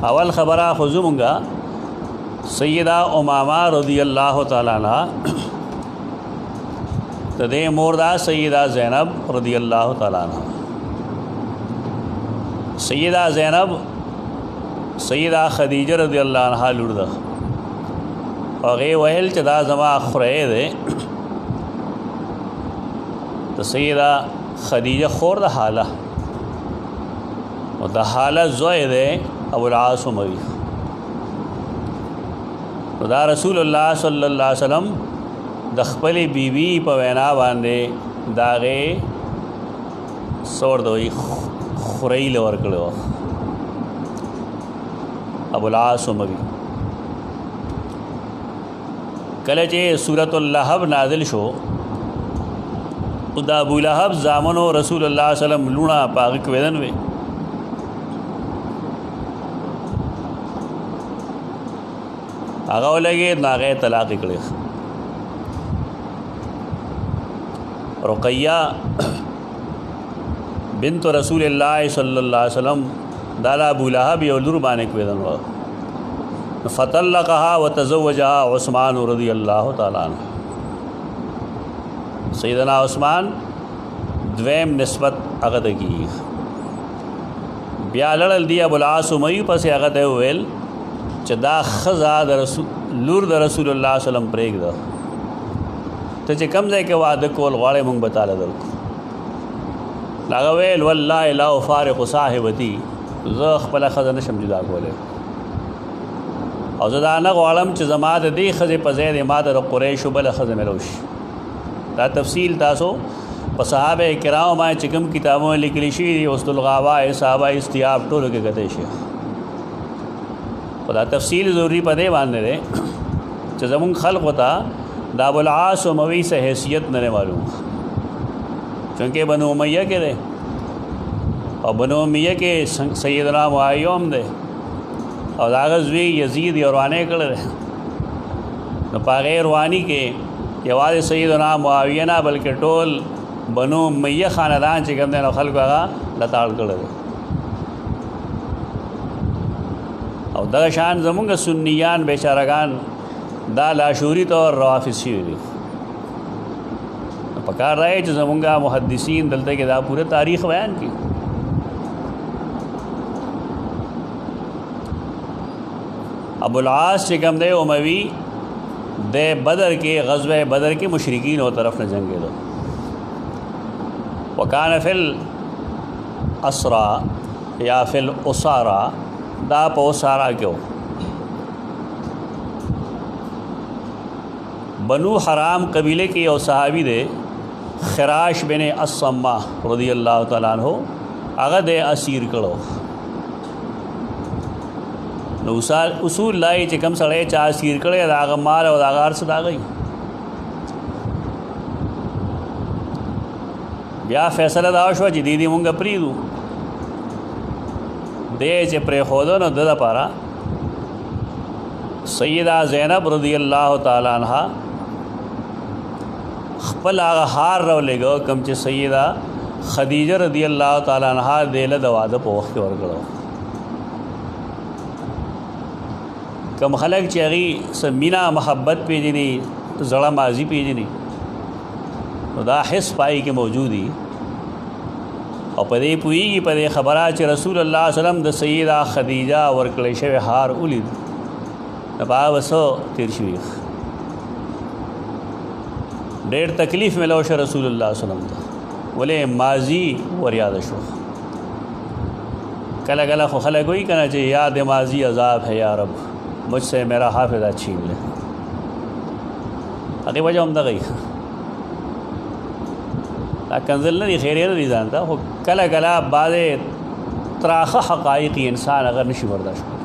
اول خبره خو زمونږه سیدہ امامہ رضی اللہ تعالیٰ عنہ تدے موردہ سیدہ زینب رضی اللہ تعالیٰ عنہ سیدہ زینب سیدہ خدیجہ رضی اللہ عنہ لڑدہ وغی وحل چدا زما خورے دے تو سیدہ خدیجہ خور دا حالہ و دا حالہ زوئے دے ابو العاص اموی دا رسول اللہ صلی اللہ علیہ وسلم د خپل بیبی په وینا باندې داغه سور دوی خوري لور کړو ابو العاص اموی کله چې سورۃ اللهب نازل شو دا ابو لهب زامنو رسول الله صلی الله علیه وسلم لونا پاک کویدن وی هغه ولګي ناغه طلاق کړي رقیہ بنت رسول الله صلی الله علیه وسلم دالا ابو لهب یو لور باندې کویدن و فطلقها وتزوجها عثمان رضی الله تعالی عنہ سیدنا عثمان دویم نسبت هغه ته کی بیا لړل دی ابو العاص مې پسې هغه ته ویل چې دا خزا د رسول لور د رسول الله صلی الله علیه وسلم پرېږده ته چې کوم ځای کې واده کول غواړې مونږ به تاله درکو هغه ویل والله لا افارق صاحبتي زه خپله ښځه نشم جدا کولی او زه دا نه غواړم چې زما د دې ښځې په ځای د ما د قریشو بله ښځه مې روشي دا تفصیل تاسو په صحابه کرامو باندې چې کوم کتابونه لیکلی شوي دي اسد الغابه صحابه استیاب ټولو کې کتی شي خدا تفصیل ضروری پدے باندھے دے کہ زمون خلق ہوتا دا ابو العاص اموی سے حیثیت نہ معلوم چونکہ بنو امیہ کے دے اور بنو امیہ کے سیدنا معاویہ دے اور داغزوی یزید یوروانے کر رہے نو پاغی روانی کے یواز سیدنا معاویہ نہ بلکہ ٹول بنو امیہ خاندان چکم دے نو خلق آگا لطاڑ کر رہے او دا شان زمونږ سنیان بیچارگان دا لاشوری طور روافظ شوي دي پکار رہے چې زمونږ محدثین دلته کې دا پورے تاریخ بیان کی ابو العاص چې کوم دی اموی د بدر کې غزوہ بدر کې مشرکین او طرف نه جنگېدو وکانه فی الاسرا یا فی الاسارا دا په سارا کېو بنو حرام قبیلے کې یو صحابي دی خراش بن الصمہ رضی اللہ تعالی عنہ هغه د اسیر کړو نو اصول لای چې کوم سړی چا اسیر کړي دا هغه مال او دا غار صدا غي بیا فیصله دا شو چې دیدی مونږ پریدو دے چې پرې خودو نو د لپاره سیدہ زینب رضی اللہ تعالی عنہ خپل هغه هار راولېږه کوم چې سیدہ خدیجہ رضی اللہ تعالی عنہ دیله د واده په وخت کې ورکړو کوم خلک چې هغې مینا محبت پیژني زړه ماضي پیژني نو دا حس پای کې موجودي او پدې پوېږي پدې خبره چې رسول الله صلی الله علیه وسلم د سیدہ خدیجہ ورکړی شوی هار ولید په وسو تیر شوی ډېر تکلیف ملو شو رسول الله صلی الله علیه وسلم ته ولې ماضی ور یاد شو کله کله خو خلک وایي کنه چې یاد ماضی عذاب ہے یا رب مجھ سے میرا حافظہ چھین لے هغې وجه هم دغه دا کنزل نه دي خیریه نه دي ځان ته خو کله کله بعضې تراخه حقایقي انسان اگر نشي برداشت کړي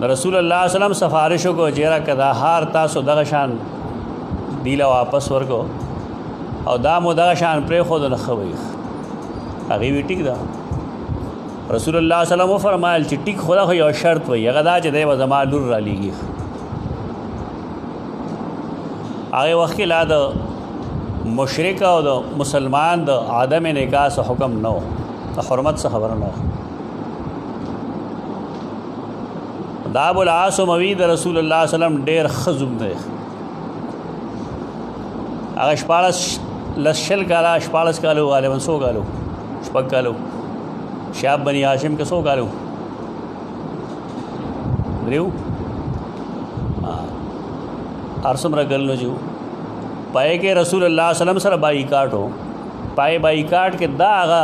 د رسول الله صلی الله علیه وسلم سفارش وکړو چې یاره که دا هار تاسو دغه شان دیله واپس ورکو او دا مو دغه شان پرېښودو نه ښه وي هغې وی ټیک ده رسول الله صلی الله علیه وسلم وفرمایل چې ټیک خو دا خو یو شرط وي هغه دا چې دی به زما لور رالیږي هغې وخت کې لا د مشرک او د مسلمان د عدم نکاح حکم نو د حرمت څخه خبره نه دا ابو العاص اموي د رسول الله سلام ډېر ښه زوم دی. هغه 14 کاله 14 کالو غالبا 100 کالو 6 کالو شاب بني هاشم کې 100 کالو دریو ارسم رګل نو جو پای کې رسول الله سلام سره بایکاټ هو پای بایکاټ کې دا هغه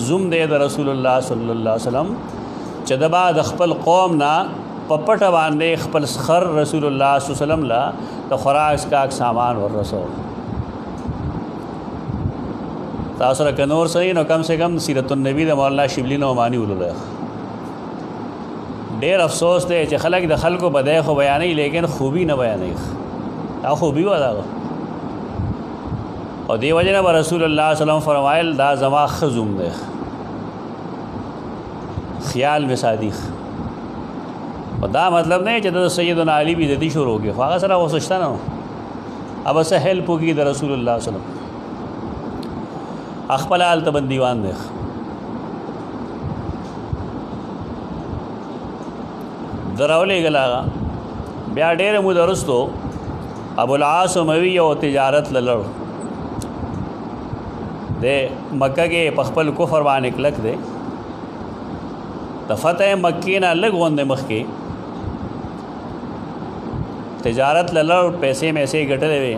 زوم دی د رسول الله صلی الله علیه وسلم چې د بعد خپل قوم نه پپټ باندې خپل خر رسول الله صلی الله علیه وسلم لا د خوراک کا سامان ور رسول. تاسو را کنور صحیح نو کم سے کم سیرت النبی د مولانا شبلی نعمانی ولله. ډېر افسوس دی چې خلک د خلکو بدای خو بیانې لیکن خوبی نه بیانې. دا خوبی ودا او دی وجه نه رسول الله صلی الله علیه وسلم فرمایل دا زما خزوم دی خیال میں صادق. او دا مطلب نه چې د سیدنا علی بي د دې شروع کې هغه سره وسشته نه اب سهل پوګي د رسول الله صلی الله علیه وسلم خپل حال ته بندیوان دی. دراولې غلا بیا ډېر مدرستو ابو العاص اموي او تجارت لړ د مکه کې په خپل کفر باندې کلک دی. د فتح مکې نه لږ غوندې مخکې تجارت لړ پیسې ګټلې وې.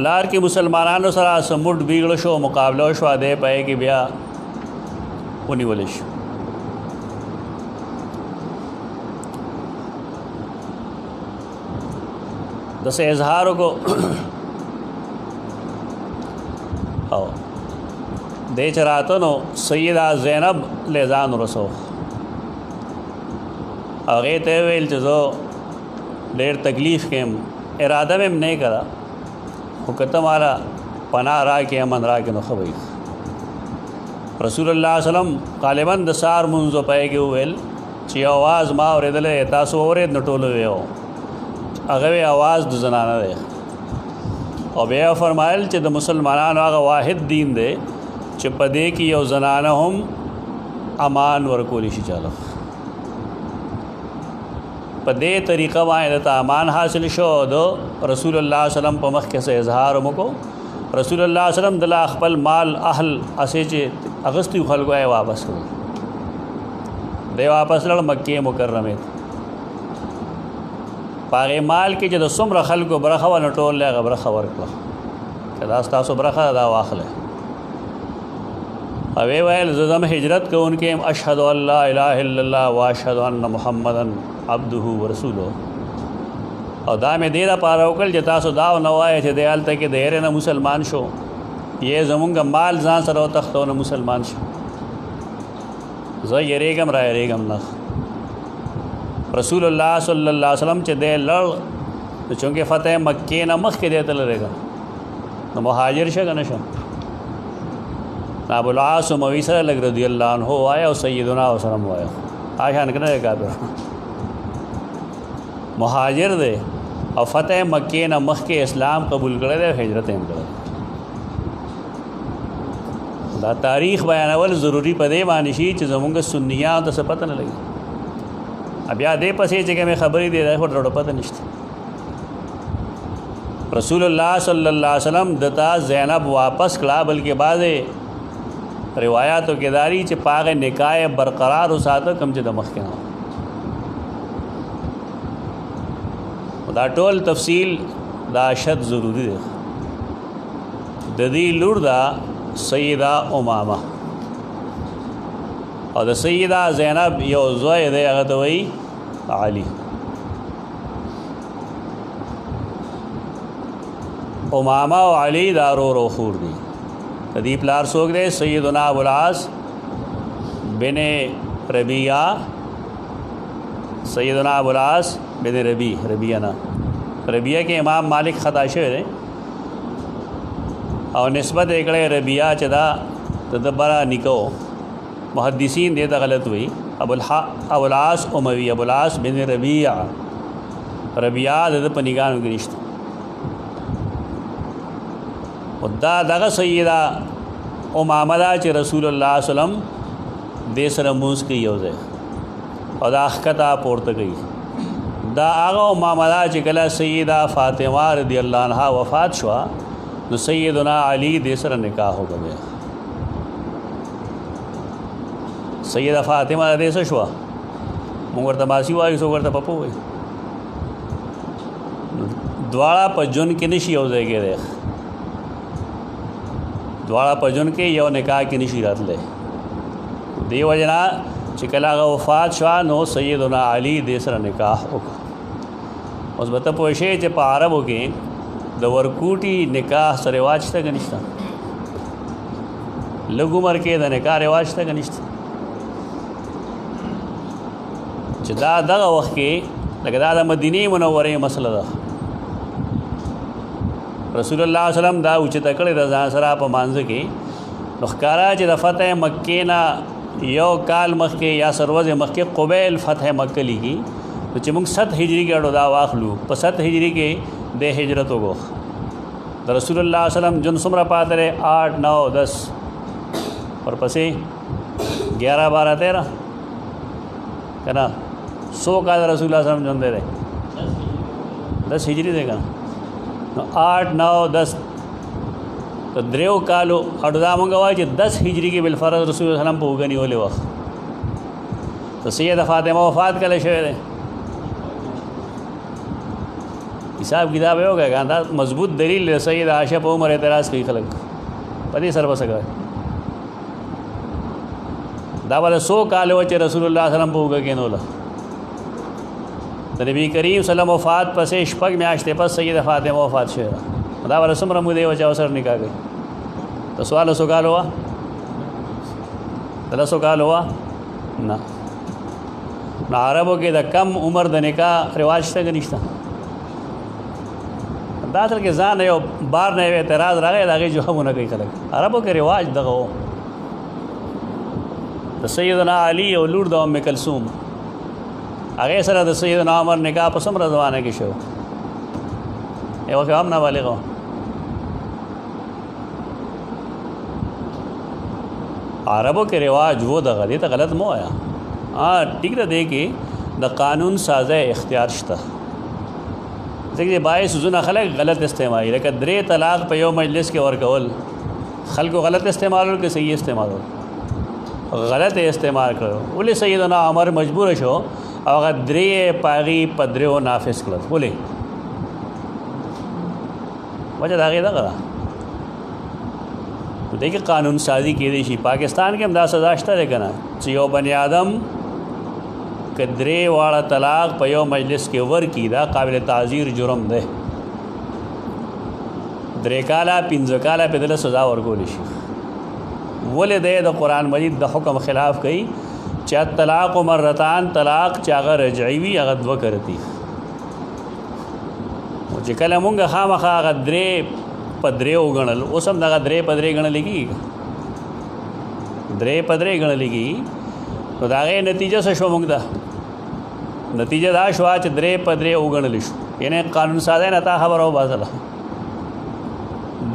لار کې مسلمانانو سره سموټ بیګړ شو مقابله شو دی پای کې بیا ونیول شو. دسه اظهار کو او دې چراتو نو سیدہ زینب لیزان رسو هغه ته ویل چې زه ډېر تکلیف کې اراده مې نه کرا خو کته مارا پناه را کې امن را کې نو خوي رسول الله سلام غالبا د سار منځو پای کې ویل چې आवाज ما اورېدلې تاسو اورېد نټول ویو هغه आवाज د زنانه ده او بیا فرمایل چې د مسلمانانو هغه واحد دین دی چې په دې کې یو زنانه هم امان ورکول شي چاله په دې طریقه باندې د امان حاصل شو دو رسول الله سلام په مخ کې سه اظهار وکړو. رسول الله سلام د خپل مال اهل اسې چې اغسطی خلکو یې واپس کړ دی واپس لړ مکه مکرمه پاره مال کې چې د څومره خلکو برخه ونه ټول له برخه ورکړه کدا تاسو برخه دا واخله او ویل زدم هجرت کوونکې اشهد ان لا اله الا الله واشهد ان محمدن عبده ورسوله او دا مې دې لپاره وکړل چې تاسو دا نو وایي چې د حالت کې ډېر نه مسلمان شو یې زمونږ مال ځان سره تختونه مسلمان شو زه یریګم را یریګم نه. رسول الله صلی الله علیه وسلم چې دې لړ چونکه فتح مکې نه مخکې دی تل لريګا نو مهاجر شه کنه شه ابو العاص اموي سره لګ رضی الله عنه آیا او سیدنا وسلم وایا آشان کنه کافر مهاجر دی او فتح مکې نه مخکې اسلام قبول کړی دی هجرت هم کړی. دا تاریخ بیانول ضروری په دې باندې شي چې زمونږ سنیان ته څه پته نه لګي. بیا دې پسې چې کومه خبرې دی دا هډ پته نشته. رسول الله صلی الله علیه وسلم دتا زینب واپس کړه بلکې بعضې روایتو کې داری چې پاغه نکاح برقرار وساته کم چې د مخ کې دا ټول تفصیل دا شد ضروری دی. د دې لور دا سیدہ امامه او د سیدہ زینب یو زوی دی هغه ته وایي علی. امامه او علی دا رو خور دی. د دې پلار څوک دی سیدنا ابو العاص بن ربیعہ سیدنا ابو العاص بن ربیعہ نه ربیعہ کې امام مالک خطا شوی دی او نسبت کړه ربیعہ چې دا د برا نکو محدثین دې ته غلط وی ابو العاص اموی ابو العاص بن ربیعہ د پنیګانو کې نشته. او دا دغه سیدہ امامه دا چې رسول الله صلی الله علیه وسلم دې سره موږ کې یو ځای او دا ښکته پورته کوي. دا هغه معامله چې کله سیده فاطمه رضی الله عنها وفات شوه نو سیدنا علی دې سره نکاح وکړ. سیده فاطمه دې څه شوه؟ موږ ورته ماسی وایو، څوک ورته پپو وایي. دواړه په ژوند کې نشي یو ځای کېدی، دواړه په ژوند کې یو نکاح کې نشي راتلی. دې وجې نه چې کله هغه وفات شوه نو سیدنا علی دې سره نکاح وکړه. اوس به ته پوه شې چې په عربو کې د ورکوټي نکاح سره رواج شته که نشته؟ لږ عمر کې د نکاح رواج شته که نشته؟ چې دا دغه وخت کې لکه دا د مدینې منورې مسله ده. رسول الله صلی الله علیه وسلم دا اوچته کړې ده ځان سره په مانځه کې. نو ښکاره چې د فتح مکې نه یو کال مخکې یا سروزې مخکې قبیل فتح مکه لیږي، نو چې موږ 7 هجري کې اړو دا واخلو، په 7 هجري کې د هجرت وګو د رسول الله صلی الله علیه وسلم جون څومره پاتې دی؟ 8 9 10 ورپسې 11 12 13 که نه 100 کال رسول الله صلی الله علیه وسلم جون دی 10 هجري دی که نه؟ نو 8 9 10 تو دریو کالو اړو دا مونږ وایو چې 10 هجري کې بالفرض رسول الله صلی الله علیه وسلم په اوږه نیولې وخت. تو سیده فاطمه وفات کله شوی دی؟ حساب کتاب یې وکړه که دا مضبوط دلیل دی. سید عائشہ په عمر اعتراض کوي خلک په دې سره به څه کوي؟ دا به 100 کال و چې رسول الله صلی الله علیه وسلم په اوږه کېنوله. د نبی کریم صلی الله علیه وسلم وفات پسې 6 میاشتې پس سیده فاطمه وفات شوې ده. دا به څومره مودې وه چې هغه سره نکاح کوي؟ د 100 کال وه؟ د 100 کال وه؟ نه. نو عربو کې د کم عمر د نکاح رواج شته که نشته؟ دا اصل کې ځان یو بار نه یو اعتراض راغی، د هغې جوابونه کوي خلک. عربو کې رواج دغه و. د سیدنا علی او لور د ام کلثوم هغې سره د سیدنا عمر نکاح په څومره زمانه کې شو؟ یو وخت هم نابالغ و. عربو کې رواج وہ دغه دې ته غلط مو آیا. ټیک ده، دې کې د قانون سازه اختیار شته. ځکه چې باعث زونه خلک غلط استعمالي، لکه 3 طلاق په یو مجلس کې ورکول، خلکو غلط استعمالول که صحیح استعمالول؟ غلط استعمال کړو. ولې سیدنا عمر مجبور شو او هغه 3 پاغي په 3 نافذ کړل؟ ولې؟ وجه د هغې دغه ده. دې کې قانون سازي کېدی شي. پاکستان کې هم دا سزا شته دی که نه چې یو بني آدم که 3 واړه طلاق په یو مجلس کې ورکړي، دا قابل تعزیر جرم دی. 3 کاله 15 کاله په دله سزا ورکولی شي. ولې دی د قرآن مجید د حکم خلاف کوي چې طلاق و مرتان طلاق چې هغه رجعي وي هغه 2 کرتی. چې کله مونږ خامخا هغه 3 په 3 وګڼل، اوس هم دغه 3 په 3 ګڼل کېږي، 3 په 3 ګڼل کېږي. نو د هغې نتیجه څه شوه؟ مونږ ته نتیجه دا شوه چې 3 په 3 وګڼلی شو. یعنې قانون سازی نه تا خبره وباسله،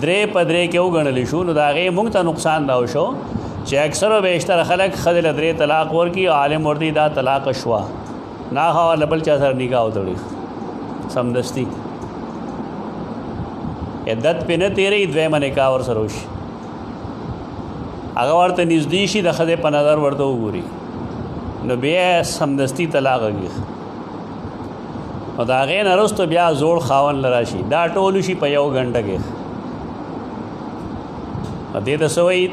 3 په 3 کې وګڼلی شو. نو د هغې مونږ ته نقصان دا وشو چې اکثر و بیشتر خلک ښځې له 3 طلاق ورکړي، عالم ورته دا طلاق شوه، ناخوا له بل چا سره نکاح وتړي سمدستي، عدت پې نه تېرئ، دویمه نکاح ورسره وشي، هغه ورته نږدې شي، د ښځې په نظر ورته وګوري، نو بیا سمدستي طلاق کېږي. نو د هغې نه وروسته بیا زوړ خاوند له راشي، دا ټول وشي په 1 غنټه کې. دې ته څه وایي؟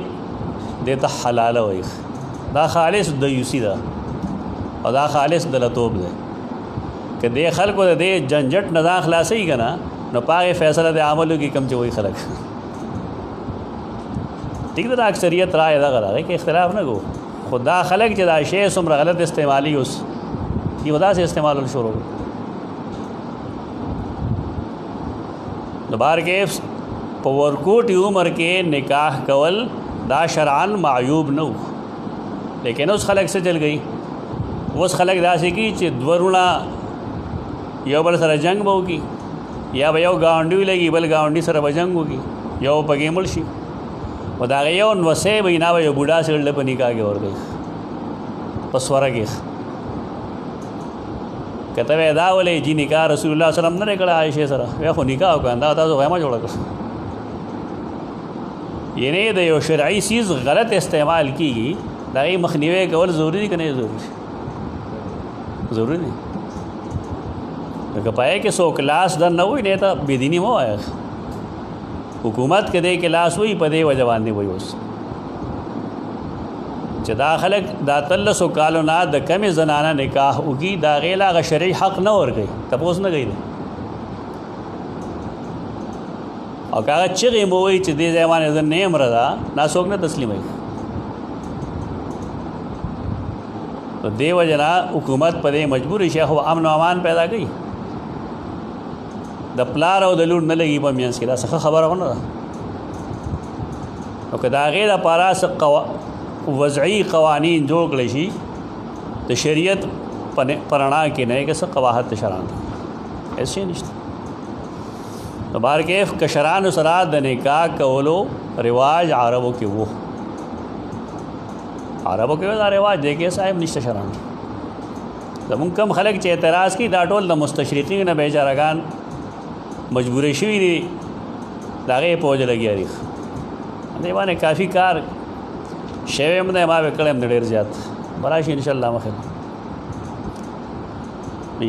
دې ته حلاله وایي. دا خالص دیوسي ده او دا خالص دلتوب دی. که دې خلکو د دې جنجټ نه ځان خلاصوي که نه، نو په هغې فیصله د عملو کې کم چې وایي خلک. ټیک ده، د اکثریت رایه دغه ده، هغې کې اختلاف نه کوو. خو دا خلک چې دا شی څومره غلط استعمالي اوس یو داسې استعمالول شروع کړو. نو بهرکیف په ورکوټي عمر کې نکاح کول دا شرعاً معیوب نه و. لیکن اوس خلک څه چل گئی؟ اوس خلک داسې کوي چې 2 وروڼه یو بل سره جنګ به وکړي، یا به یو ګاونډي ولګي بل ګاونډي سره به جنګ وکړي، یو پکې مړ شي، او د هغې یو نوسی به یې نه به یو بوډا سړي له په نکاح کې ورکوي په سوره کې. کته وې دا ولې چې نکاح رسول الله صلی الله علیه وسلم نه کړه عائشہ سره وې خو نکاح وکړه دا تاسو غیمه جوړ کړ یعنی د یو شرعي چیز غلط استعمال کیږي دا یې مخنیوي کول ضروری دی کنه ضروری دی که پای کې سو کلاس در نه وي نه ته بيدینی مو آیا حکومت کې دې کلاس وي په دې وجه باندې وي اوس چې دا خلک دا تلسو کالو نه د کمې زنانه نکاح وکي دا غیلا غ شرعي حق نه ورګي تاسو نه غي او هغه چې مو وي چې دې ځمانه زن نه امردا ناسوک نه تسلیمای تو دې وجنا حکومت په دې مجبور شي خو امن او امان پیدا کړي د پلار او د لور نه لګي په میانس کې دا څه خبره ونه ده او کدا غیر لپاره وضعي قوانین جوړ کړي شي د شریعت پرانا کې نه کې څه قواعد شرعاً ایسے نشته تو بار کې کشران سره د نکاح کولو رواج عربو کې وو عربو کې دا رواج دی کې صاحب نشته شرعاً زمون کم خلک چې اعتراض کوي دا ټول د مستشرقین نه بیچارهګان مجبور شوي دي دا غي پوج لګي دی دی باندې کافی کار شوی هم نه ما وکړم ډېر زیات براشي ان شاء الله مخه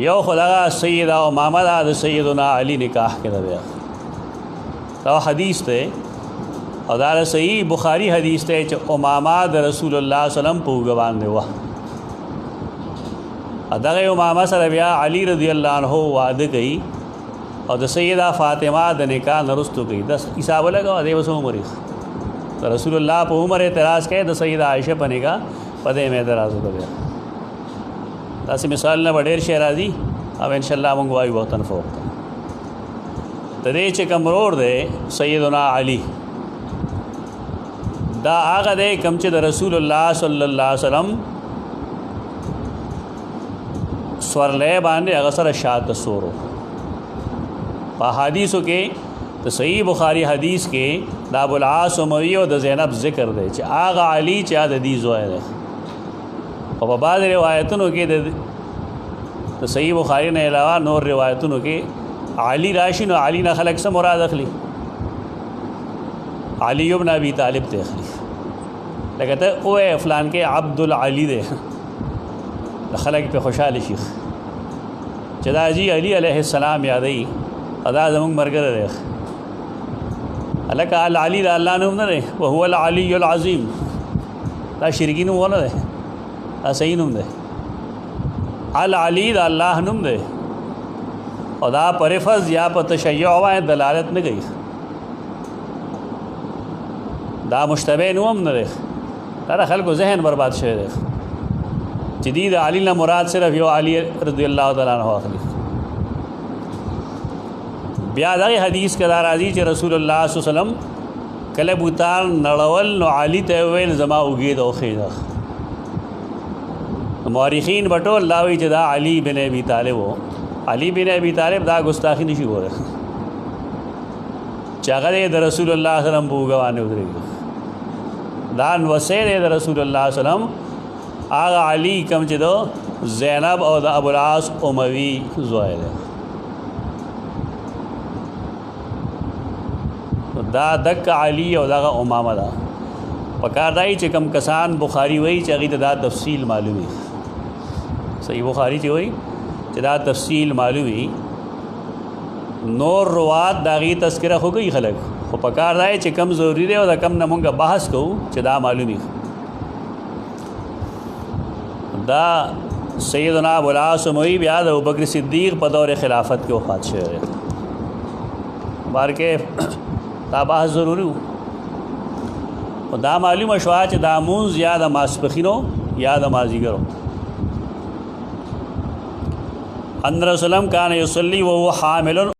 یو خدای سید او محمد د سیدنا علی نکاح کړه بیا دا حدیث ته او دا صحیح بخاری حدیث ته چې امامه د رسول الله صلی الله علیه وسلم په وګوان دی وه اداغه امامه سره بیا علی رضی الله عنه وعده کوي او د سیدہ فاطمه د نکاح نرستو کوي د حساب لګا دی وسو عمر رسول الله په عمر اعتراض کوي د سیدہ عائشہ په نکاح پدې مې اعتراض وکړ تاسو مثال نه ډېر شی راځي او ان شاء الله موږ وایو وختن فوق د دې چې کوم ورور دی سیدنا علی دا هغه دی کوم چې د رسول الله صلی الله علیه وسلم سورلې باندې هغه سره شات سورو په حدیثو کې د صحیح بخاری حدیث کې د ابو العاص اموی او د زینب ذکر دی چې هغه علی چې د دې زوی دی او په بعض روایتونو کې د صحیح بخاری نه علاوه نور روایتونو کې علی راشي نو علی نه خلق سره مراد اخلي علی ابن ابي طالب ته اخلي لکه ته او فلان کې عبد العلی دی خلق په خوشاله شي چې دا جی علی علیه السلام یادای ادا زمونږ مرګره دی الک علی د الله نوم نه دی او هو العلی العظیم دا شرکین ونه دی صحیح نوم دی العلی د الله نوم دی او دا پرفز یا په تشیع وای دلالت نه کوي دا مشتبه نوم نه دی دا خلکو ذهن برباد شوی دی جدید علی نه مراد صرف یو علی رضی الله تعالی عنہ اخلي بیا دا حدیث کې دا راځي چې رسول الله صلی الله علیه وسلم کله بوتان نړول نو علی ته ویل زما وګید او خیدا مورخین بټول لاوی چې دا علی بن ابي طالب وو علی بن ابي طالب دا ګستاخی نشي وره چې هغه د رسول الله صلی الله علیه وسلم بوګوانه ودرېږي دا وسیله د رسول الله صلی الله علیه وسلم هغه علی کوم چې دو زینب او د ابو العاص اموی زوی دی دا دک علی او دغه امامه دا پکار دی چې کم کسان بخاری وای چې هغه دا تفصیل معلومي صحیح بخاری چې وای چې دا تفصیل معلومي نور روات داغي تذکرہ خو کوي خلک خو پکار دی چې کم ضروری دی او دا کم نه مونږه بحث کوو چې دا معلومي دا سیدنا ابو العاص موی بیا د ابوبکر صدیق په دور خلافت کې وفات شوی بار کې دا بحث ضروری و دا معلومه شوه چې دا مونځ یا د ماسپخینو یا د مازدیګرو ان رسول الله کان یصلی وهو حامل